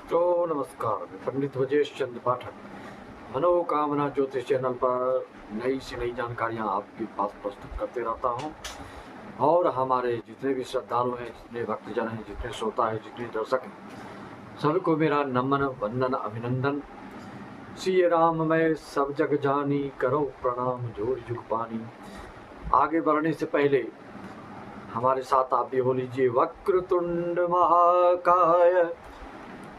तो नमस्कार, मैं पंडित ब्रजेश चंद्र पाठक मनोकामना ज्योतिष चैनल पर नई से नई जानकारियां आपके पास प्रस्तुत करते रहता हूं। और हमारे जितने भी श्रद्धालु हैं, जितने भक्तजन हैं, जितने श्रोता हैं, जितने दर्शक हैं, सभी को मेरा नमन वंदन अभिनंदन। श्री राम मैं सब जग जानी, करो प्रणाम जोर जुग पानी। आगे बढ़ने से पहले हमारे साथ आप भी हो लीजिए। वक्रतुंड महाकाय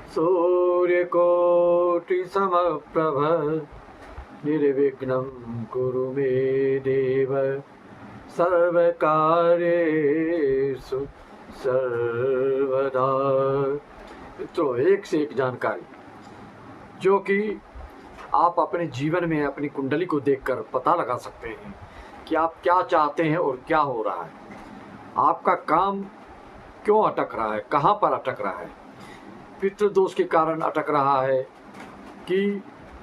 सूर्यकोटि समप्रभ, निर्विघ्नं कुरु मे देव, सर्वकार्येषु सर्वदा। तो एक से एक जानकारी जो कि आप अपने जीवन में अपनी कुंडली को देखकर पता लगा सकते हैं कि आप क्या चाहते हैं और क्या हो रहा है। आपका काम क्यों अटक रहा है, कहाँ पर अटक रहा है, पितृदोष के कारण अटक रहा है कि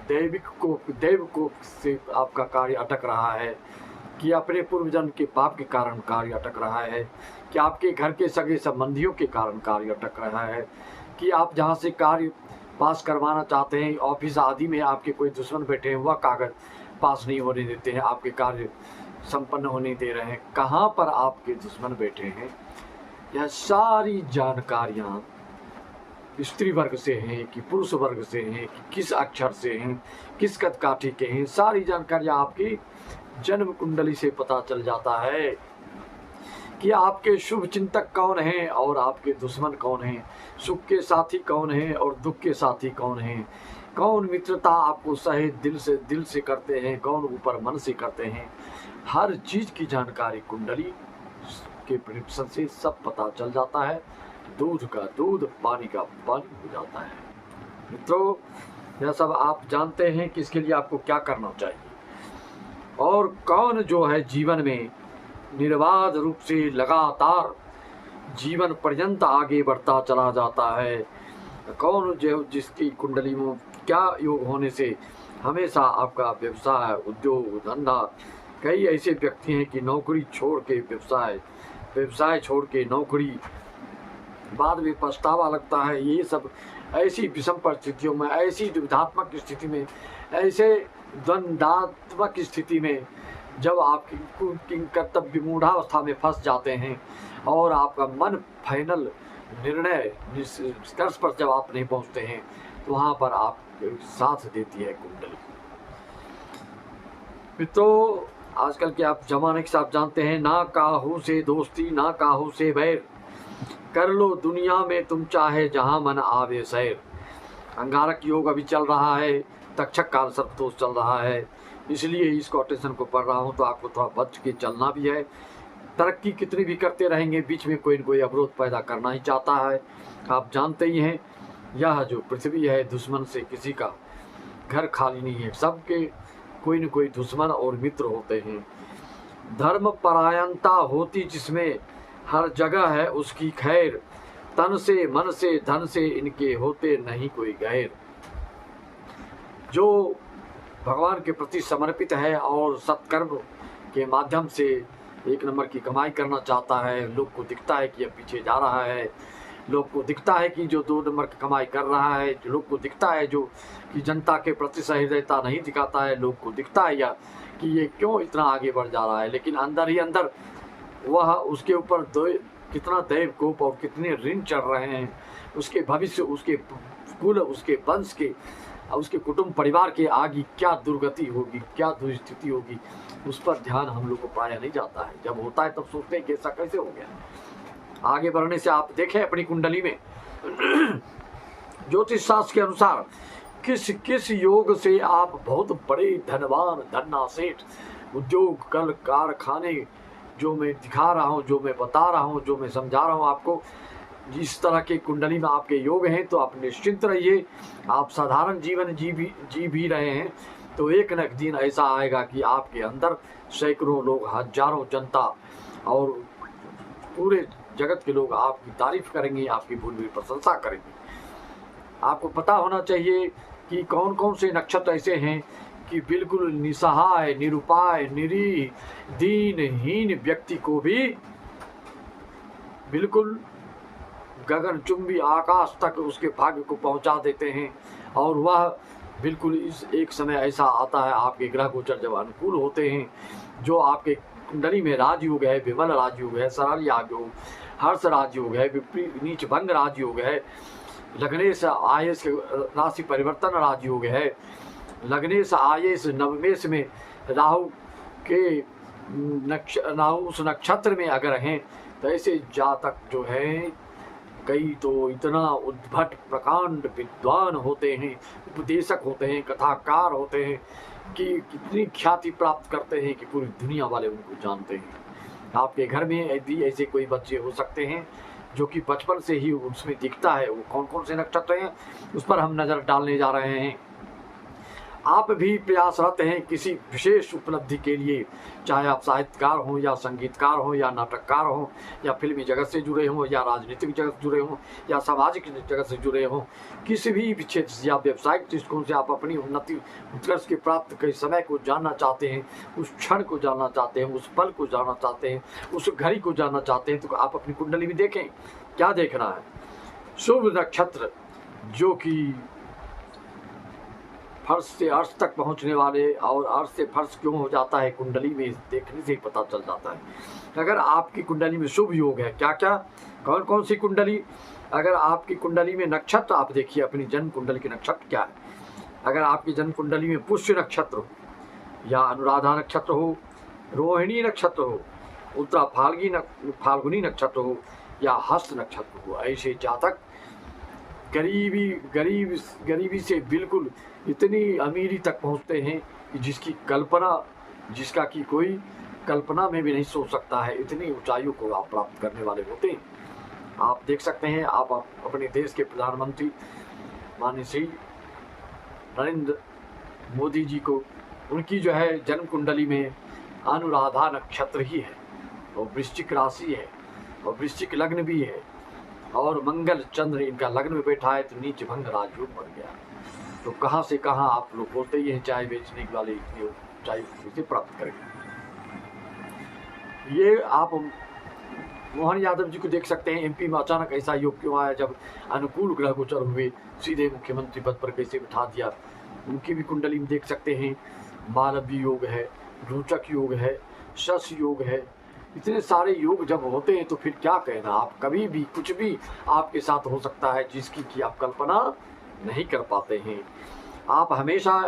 देव को से आपका कार्य अटक रहा है, कि अपने पूर्वजन्म के पाप के कारण कार्य अटक रहा है, कि आपके घर के सगे संबंधियों के कारण कार्य अटक रहा है, कि आप जहाँ से कार्य पास करवाना चाहते हैं ऑफिस आदि में आपके कोई दुश्मन बैठे हैं, वह कागज पास नहीं होने देते हैं, आपके कार्य संपन्न होने दे रहे हैं। कहाँ पर आपके दुश्मन बैठे हैं, यह सारी जानकारियाँ स्त्री वर्ग से हैं कि पुरुष वर्ग से हैं, कि किस अक्षर से हैं, किस कदकाठी के हैं, सारी जानकारियाँ आपकी जन्म कुंडली से पता चल जाता है कि आपके शुभ चिंतक कौन हैं और आपके दुश्मन कौन हैं, सुख के साथी कौन हैं और दुख के साथी कौन हैं, कौन मित्रता आपको सहे दिल से करते हैं, कौन ऊपर मन से करते हैं। हर चीज की जानकारी कुंडली के प्रेडिक्शन से सब पता चल जाता है। दूध का दूध, पानी का पानी हो जाता है। मित्रों, यह सब आप जानते हैं कि इसके लिए आपको क्या करना चाहिए और कौन जो है जीवन में निर्बाध रूप से लगातार जीवन पर्यंत आगे बढ़ता चला जाता है, कौन जो जिसकी कुंडली में क्या योग होने से हमेशा आपका व्यवसाय, उद्योग, धंधा। कई ऐसे व्यक्ति हैं कि नौकरी छोड़ के व्यवसाय छोड़ के नौकरी, बाद में पछतावा लगता है। ये सब ऐसी विषम परिस्थितियों में, ऐसी दुविधात्मक स्थिति में, ऐसे द्वंद्वात्मक स्थिति में जब आप कर्तव्य मूढ़ावस्था में फंस जाते हैं और आपका मन फाइनल निर्णय निष्कर्ष पर जब आप नहीं पहुंचते हैं, तो वहाँ पर आप साथ देती है कुंडली। मित्रों, आजकल के आप जमाने के साथ जानते हैं, ना काहू से दोस्ती ना काहू से बैर, कर लो दुनिया में तुम चाहे जहां मन आवे सैर। अंगारक योग अभी चल रहा है, तक्षक काल सर्पदोष चल रहा है, इसलिए इस कोटेशन को पढ़ रहा हूं। तो आपको थोड़ा बच के चलना भी है। तरक्की कितनी भी करते रहेंगे, बीच में कोई न कोई अवरोध पैदा करना ही चाहता है। आप जानते ही हैं, यह जो पृथ्वी है, दुश्मन से किसी का घर खाली नहीं है, सबके कोई न कोई दुश्मन और मित्र होते हैं। धर्म परायणता होती जिसमें हर जगह है उसकी खैर, तन से मन से धन से इनके होते नहीं कोई गैर। जो भगवान के प्रति समर्पित है और सत्कर्म के माध्यम से एक नंबर की कमाई करना चाहता है, लोग को दिखता है कि यह पीछे जा रहा है, लोग को दिखता है कि जो 2 नंबर की कमाई कर रहा है, लोग को दिखता है जो कि जनता के प्रति सहृदयता नहीं दिखाता है, लोग को दिखता है या कि ये क्यों इतना आगे बढ़ जा रहा है, लेकिन अंदर ही अंदर वह उसके ऊपर कितना दैव कोप और कितने ऋण चढ़ रहे हैं, उसके भविष्य, उसके कुल, उसके वंश के, उसके कुटुंब परिवार के आगे क्या दुर्गति होगी, क्या दुस्थिति होगी, उस पर ध्यान हम लोग को प्राय नहीं जाता है। जब होता है तब सोचते हैं कि ऐसा कैसे हो गया। आगे बढ़ने से आप देखें अपनी कुंडली में ज्योतिष शास्त्र के अनुसार किस किस योग से आप बहुत बड़े धनवान, धन्ना सेठ, उद्योग, कल कारखाने, जो मैं दिखा रहा हूँ, जो मैं बता रहा हूँ, जो मैं समझा रहा हूँ आपको, जिस तरह के कुंडली में आपके योग हैं, तो आप निश्चिंत रहिए। आप साधारण जीवन जी भी रहे हैं, तो एक न एक दिन ऐसा आएगा कि आपके अंदर सैकड़ों लोग, हजारों जनता और पूरे जगत के लोग आपकी तारीफ करेंगे, आपकी भूल प्रशंसा करेंगे। आपको पता होना चाहिए कि कौन कौन से नक्षत्र ऐसे हैं कि बिल्कुल निसहाय, निरुपाय, निरीह, दीनहीन व्यक्ति को भी बिल्कुल गगनचुंबी आकाश तक उसके भाग्य को पहुंचा देते हैं। और वह बिल्कुल इस एक समय ऐसा आता है आपके ग्रह गोचर जब अनुकूल होते हैं, जो आपके कुंडली में राजयोग है, विमल राजयोग है, सरल योग, हर्ष राजयोग है, विपरीत नीच भंग राजयोग है, लग्नेश आयस राशि परिवर्तन राजयोग है, लग्नेश आयस नवमेश में राहु के राहु उस नक्षत्र में अगर हैं तो ऐसे जातक जो हैं कई तो इतना उद्भट प्रकांड विद्वान होते हैं, उपदेशक होते हैं, कथाकार होते हैं कि कितनी ख्याति प्राप्त करते हैं कि पूरी दुनिया वाले उनको जानते हैं। आपके घर में भी ऐसे कोई बच्चे हो सकते हैं जो कि बचपन से ही उसमें दिखता है वो कौन कौन से नक्षत्र हैं, उस पर हम नज़र डालने जा रहे हैं। आप भी प्रयासरत हैं किसी विशेष उपलब्धि के लिए, चाहे आप साहित्यकार हों या संगीतकार हों या नाटककार हों या फिल्मी जगत से जुड़े हों या राजनीतिक जगत से जुड़े हों या सामाजिक जगत से जुड़े हों, किसी भी क्षेत्र से या व्यावसायिक दृष्टिकोण से आप अपनी उन्नति उत्कर्ष की प्राप्त के समय को जानना चाहते हैं, उस क्षण को जानना चाहते हैं, उस पल को जानना चाहते हैं, उस घड़ी को जानना चाहते हैं, तो आप अपनी कुंडली में देखें। क्या देखना है? शुभ नक्षत्र जो कि फर्श से अर्श तक पहुंचने वाले, और अर्श से फर्श क्यों हो जाता है कुंडली में देखने से ही पता चल जाता है। अगर आपकी कुंडली में शुभ योग है, क्या क्या कौन कौन सी कुंडली, अगर आपकी कुंडली में नक्षत्र आप देखिए अपनी जन्म कुंडली के नक्षत्र क्या है। अगर आपकी जन्म कुंडली में पुष्य नक्षत्र हो या अनुराधा नक्षत्र हो, रोहिणी नक्षत्र हो, उत्तरा फाल्गुनी नक्षत्र हो या हस्त नक्षत्र हो, ऐसे जातक गरीबी से बिल्कुल इतनी अमीरी तक पहुंचते हैं कि जिसका कि कोई कल्पना में भी नहीं सोच सकता है, इतनी ऊंचाइयों को आप प्राप्त करने वाले होते हैं। आप देख सकते हैं, आप अपने देश के प्रधानमंत्री माननीय श्री नरेंद्र मोदी जी को, उनकी जो है जन्म कुंडली में अनुराधा नक्षत्र ही है और वृश्चिक राशि है और वृश्चिक लग्न भी है और मंगल चंद्र इनका लग्न में बैठा है, तो नीच भंग राजयोग बन गया। तो कहाँ से कहाँ आप लोग बोलते ही हैं चाय बेचने वाले इतनी ऊंचाई से प्राप्त करेंगे। ये आप मोहन यादव जी को देख सकते हैं, एमपी में अचानक ऐसा योग क्यों आया जब अनुकूल ग्रह गोचर हुए, सीधे मुख्यमंत्री पद पर कैसे बिठा दिया। उनकी भी कुंडली में देख सकते हैं, मालवी योग है, रोचक योग है, शश योग है, इतने सारे योग जब होते हैं तो फिर क्या कहना। आप कभी भी कुछ भी आपके साथ हो सकता है जिसकी कि आप कल्पना नहीं कर पाते हैं। आप हमेशा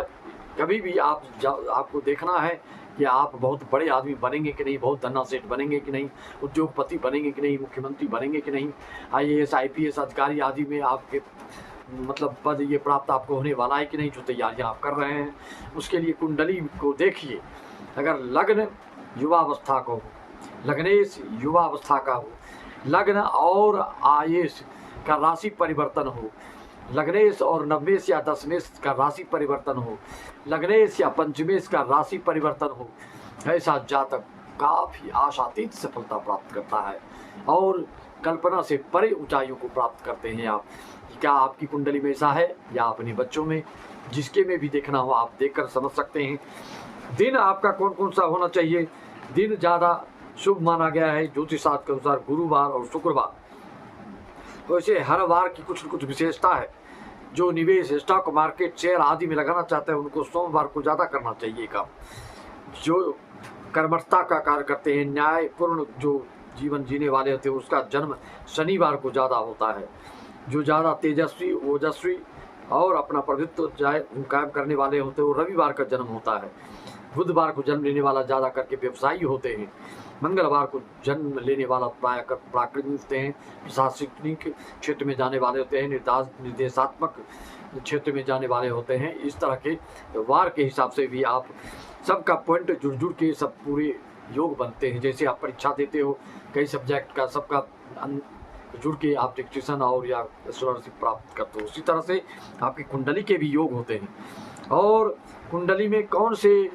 कभी भी आपको देखना है कि आप बहुत बड़े आदमी बनेंगे कि नहीं, बहुत धन्ना सेठ बनेंगे कि नहीं, उद्योगपति बनेंगे कि नहीं, मुख्यमंत्री बनेंगे कि नहीं, IAS IPS अधिकारी आदि में आपके मतलब पद ये प्राप्त आपको होने वाला है कि नहीं, जो तैयारियां आप कर रहे हैं उसके लिए कुंडली को देखिए। अगर लग्न युवावस्था का हो, लग्नेश युवावस्था का हो, लग्न और आयेश का राशि परिवर्तन हो, लग्नेश और नवमेश या दशमेश का राशि परिवर्तन हो, लग्नेश या पंचमेश का राशि परिवर्तन हो, ऐसा जातक काफ़ी आशातीत सफलता प्राप्त करता है और कल्पना से परे ऊंचाइयों को प्राप्त करते हैं। आप क्या आपकी कुंडली में ऐसा है या अपने बच्चों में, जिसके में भी देखना हो आप देखकर समझ सकते हैं। दिन आपका कौन कौन सा होना चाहिए। दिन ज़्यादा शुभ माना गया है ज्योतिष शास्त्र के अनुसार गुरुवार और शुक्रवार। वैसे हर वार की कुछ न कुछ विशेषता है। जो निवेश स्टॉक मार्केट शेयर आदि में लगाना चाहते हैं उनको सोमवार को ज़्यादा करना चाहिए काम। जो कर्मठता का कार्य करते हैं, न्यायपूर्ण जो जीवन जीने वाले होते हैं, उसका जन्म शनिवार को ज़्यादा होता है। जो ज़्यादा तेजस्वी ओजस्वी और अपना प्रभुत्व कायम करने वाले होते हैं वो रविवार का जन्म होता है। बुधवार को जन्म लेने वाला ज़्यादा करके व्यवसायी होते हैं। मंगलवार को जन्म लेने वाला प्राय प्राकृतिक होते हैं, प्रशासनिक क्षेत्र में जाने वाले होते हैं, निर्देशात्मक क्षेत्र में जाने वाले होते हैं। इस तरह के वार के हिसाब से भी आप सबका पॉइंट जुड़ के सब पूरे योग बनते हैं। जैसे आप परीक्षा देते हो कई सब्जेक्ट का, सबका जुड़ के आप डिक्टेशन और या स्कॉलरशिप प्राप्त करते हो, उसी तरह से आपकी कुंडली के भी योग होते हैं। और कुंडली में कौन से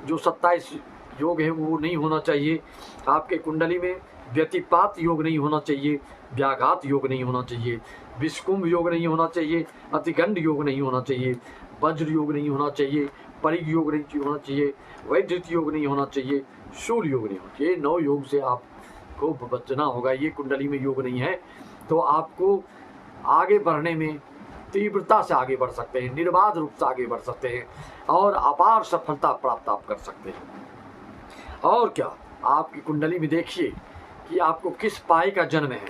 जो 27 योग है वो नहीं होना चाहिए। आपके कुंडली में व्यतिपात योग नहीं होना चाहिए, व्याघात योग नहीं होना चाहिए, विषकुंभ योग नहीं होना चाहिए, अतिगंड योग नहीं होना चाहिए, वज्र योग नहीं होना चाहिए, परिग योग नहीं होना चाहिए, वैद्युत योग नहीं होना चाहिए, शूल योग नहीं होना चाहिए। 9 योग से आपको बचना होगा। ये कुंडली में योग नहीं है तो आपको आगे बढ़ने में तीव्रता से आगे बढ़ सकते हैं, निर्बाध रूप से आगे बढ़ सकते हैं और अपार सफलता प्राप्त आप कर सकते हैं। और क्या, आपकी कुंडली में देखिए कि आपको किस पाए का जन्म है।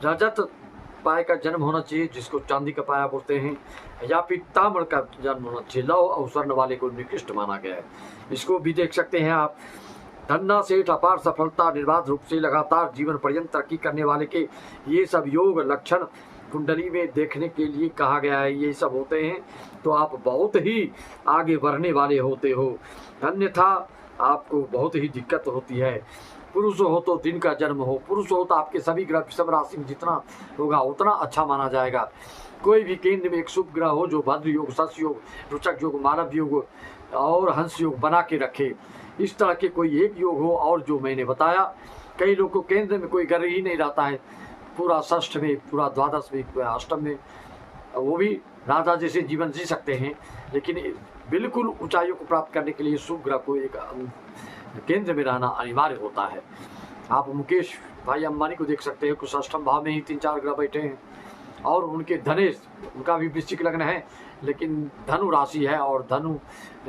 रजत पाए का जन्म होना चाहिए, जिसको चांदी का पाया बोलते हैं, या फिर ताम्र का जन्म होना चाहिए। लौह और स्वर्ण वाले को निकृष्ट माना गया है। इसको भी देख सकते हैं आप। धन्ना सेठ, अपार सफलता, निर्बाध रूप से लगातार जीवन पर्यंत तरक्की करने वाले के ये सब योग लक्षण कुंडली में देखने के लिए कहा गया है। ये सब होते हैं तो आप बहुत ही आगे बढ़ने वाले होते हो, अन्यथा आपको बहुत ही दिक्कत होती है। पुरुष हो तो दिन का जन्म हो, पुरुष हो तो आपके सभी ग्रह सब राशि में जितना होगा उतना अच्छा माना जाएगा। कोई भी केंद्र में एक शुभ ग्रह हो जो भद्र योग, सस योग, रुचक योग, मानव योग और हंस योग बना के रखे। इस तरह के कोई एक योग हो, और जो मैंने बताया, कई लोग को केंद्र में कोई ग्रह ही नहीं रहता है, पूरा षष्ठ में, पूरा द्वादश में, पूरा अष्टम में, वो भी राजा जैसे जीवन जी सकते हैं। लेकिन बिल्कुल ऊंचाइयों को प्राप्त करने के लिए शुभ ग्रह को एक केंद्र में रहना अनिवार्य होता है। आप मुकेश भाई अंबानी को देख सकते हैं, कुछ अष्टम भाव में ही 3-4 ग्रह बैठे हैं, और उनके धनेश, उनका भी वृश्चिक लग्न है, लेकिन धनु राशि है, और धनु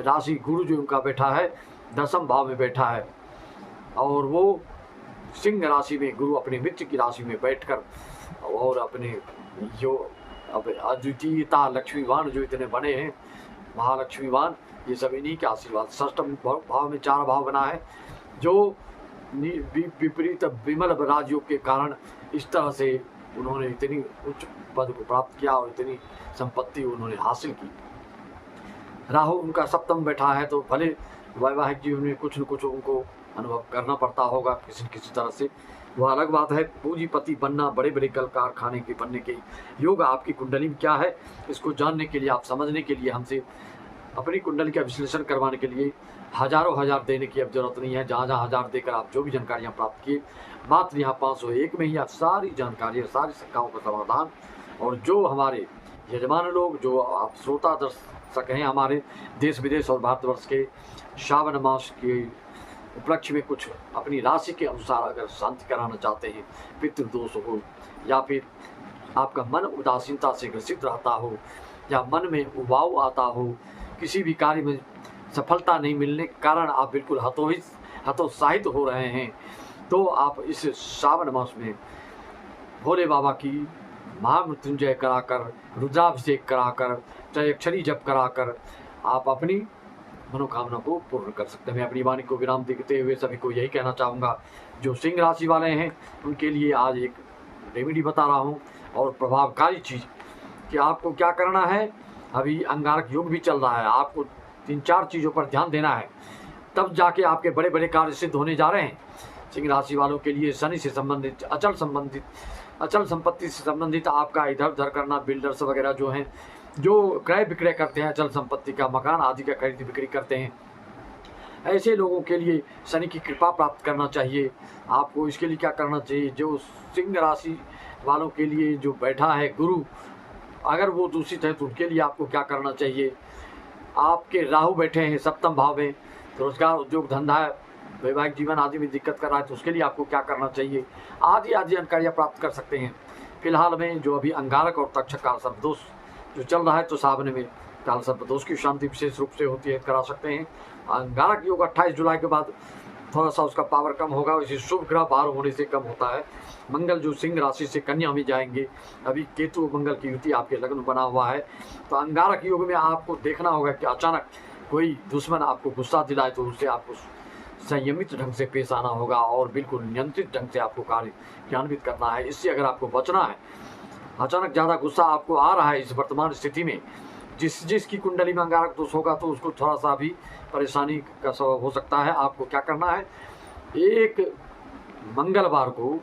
राशि गुरु जो उनका बैठा है 10वें भाव में बैठा है, और वो सिंह राशि में गुरु अपने मित्र की राशि में बैठकर और अपने जो अब अद्वितीयता, लक्ष्मीवान जो इतने बने हैं, महालक्ष्मीवान, ये सब इन्हीं के आशीर्वाद। षष्ठम भाव में 4 भाव बना है, जो विपरीत विमल राजयोग के कारण इस तरह से उन्होंने इतनी उच्च पद को प्राप्त किया और इतनी संपत्ति उन्होंने हासिल की। राहु उनका 7म बैठा है, तो भले वैवाहिक जीवन में कुछ न कुछ उनको अनुभव करना पड़ता होगा किसी न किसी तरह से, वह अलग बात है। पूंजीपति बनना, बड़े बड़े कल कारखाने के बनने के योग आपकी कुंडली में क्या है, इसको जानने के लिए, आप समझने के लिए, हमसे अपनी कुंडली का विश्लेषण करवाने के लिए हजारों हजार देने की अब जरूरत नहीं है। जहाँ जहाँ 1000 देकर आप जो भी जानकारियाँ प्राप्त किए, मात्र यहाँ 501 में ही आप सारी जानकारियाँ, सारी शंकाओं का समाधान, और जो हमारे यजमान लोग, जो आप श्रोता दर्शक हैं हमारे देश विदेश और भारतवर्ष के, श्रावण मास के उपलक्ष्य में कुछ अपनी राशि के अनुसार अगर शांति कराना चाहते हैं, पितृदोष हो, या फिर आपका मन उदासीनता से ग्रसित रहता हो, या मन में उबाऊ आता हो, किसी भी कार्य में सफलता नहीं मिलने के कारण आप बिल्कुल हतोत्साहित हो रहे हैं, तो आप इस श्रावण मास में भोले बाबा की महामृत्युंजय कराकर, रुद्राभिषेक कराकर, चाहे अक्षरी जप कराकर आप अपनी मनोकामना को पूर्ण कर सकते हैं। मैं अपनी वाणी को विराम देते हुए सभी को यही कहना चाहूँगा, जो सिंह राशि वाले हैं उनके लिए आज एक रेमेडी बता रहा हूँ, और प्रभावकारी चीज़ कि आपको क्या करना है। अभी अंगारक योग भी चल रहा है, आपको 3-4 चीज़ों पर ध्यान देना है, तब जाके आपके बड़े बड़े कार्य सिद्ध होने जा रहे हैं। सिंह राशि वालों के लिए शनि से संबंधित, अचल संपत्ति से संबंधित आपका इधर उधर करना, बिल्डर्स वगैरह जो हैं, जो क्रय विक्रय करते हैं, अचल संपत्ति का, मकान आदि का खरीद बिक्री करते हैं, ऐसे लोगों के लिए शनि की कृपा प्राप्त करना चाहिए। आपको इसके लिए क्या करना चाहिए, जो सिंह राशि वालों के लिए जो बैठा है गुरु, अगर वो दूषित है तो उनके लिए आपको क्या करना चाहिए। आपके राहु बैठे हैं 7वें भाव में, तो रोजगार, उद्योग, धंधा, वैवाहिक जीवन आदि में दिक्कत कर रहा है, तो उसके लिए आपको क्या करना चाहिए, आदि आदि जानकारियाँ प्राप्त कर सकते हैं। फिलहाल में जो अभी अंगारक और तक्षक काल सर्पदोष जो चल रहा है, तो सावन में काल सर्पदोष की शांति विशेष रूप से होती है, करा सकते हैं। अंगारक योग 28 जुलाई के बाद थोड़ा सा उसका पावर कम होगा, इसी शुभ ग्रह बाहर होने से कम होता है। मंगल जो सिंह राशि से कन्या में जाएंगे, अभी केतु मंगल की युति आपके लग्न बना हुआ है, तो अंगारक योग में आपको देखना होगा कि अचानक कोई दुश्मन आपको गुस्सा दिलाए तो उससे आपको संयमित ढंग से पेश आना होगा, और बिल्कुल नियंत्रित ढंग से आपको कार्य क्रियान्वित करना है। इससे अगर आपको बचना है, अचानक ज़्यादा गुस्सा आपको आ रहा है इस वर्तमान स्थिति में, जिसकी कुंडली में अंगारक दोष होगा, तो उसको थोड़ा सा भी परेशानी का सबब हो सकता है। आपको क्या करना है, एक मंगलवार को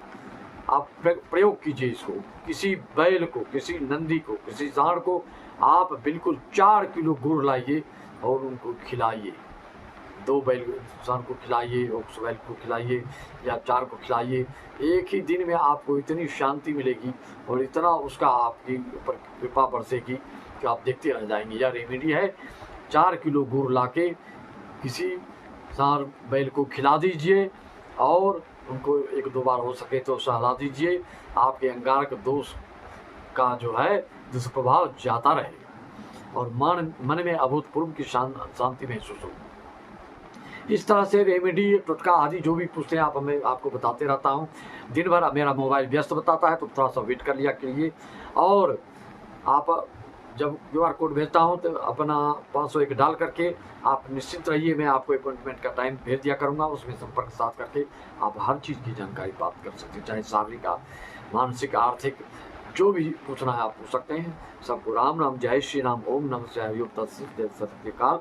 आप प्रयोग कीजिए इसको, किसी बैल को, किसी नंदी को, किसी सांड को आप बिल्कुल 4 किलो गुड़ लाइए और उनको खिलाइए। 2 बैल सांड को खिलाइए, उस बैल को खिलाइए या 4 को खिलाइए। एक ही दिन में आपको इतनी शांति मिलेगी और इतना उसका आपकी ऊपर कृपा बरसेगी कि आप देखते रह जाएंगे। यह रेमेडी है, 4 किलो गुड़ लाके किसी सांड बैल को खिला दीजिए और उनको 1-2 बार हो सके तो सहला दीजिए। आपके अंगारक दोष का जो है दुष्प्रभाव जाता रहेगा और मन में अभूतपूर्व की शांति महसूस होगी। इस तरह से रेमेडी, टोटका आदि जो भी पूछते हैं आपको बताते रहता हूँ। दिन भर मेरा मोबाइल व्यस्त बताता है तो थोड़ा सा वेट कर लिया कीजिए। और आप जब QR कोड भेजता हूँ तो अपना 501 डाल करके आप निश्चिंत रहिए, मैं आपको अपॉइंटमेंट का टाइम भेज दिया करूँगा। उसमें संपर्क साध करके आप हर चीज़ की जानकारी प्राप्त कर सकते हैं, चाहे शारीरिक, मानसिक, आर्थिक, जो भी पूछना है आप पूछ सकते हैं। सबको राम राम, जय श्री राम, ओम नमः शिवाय, योग तत्सत, जय सत्यकाल,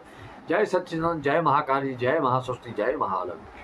जय सच्चिदानंद, जय महाकाली, जय महासरस्वती, जय महालक्ष्मी।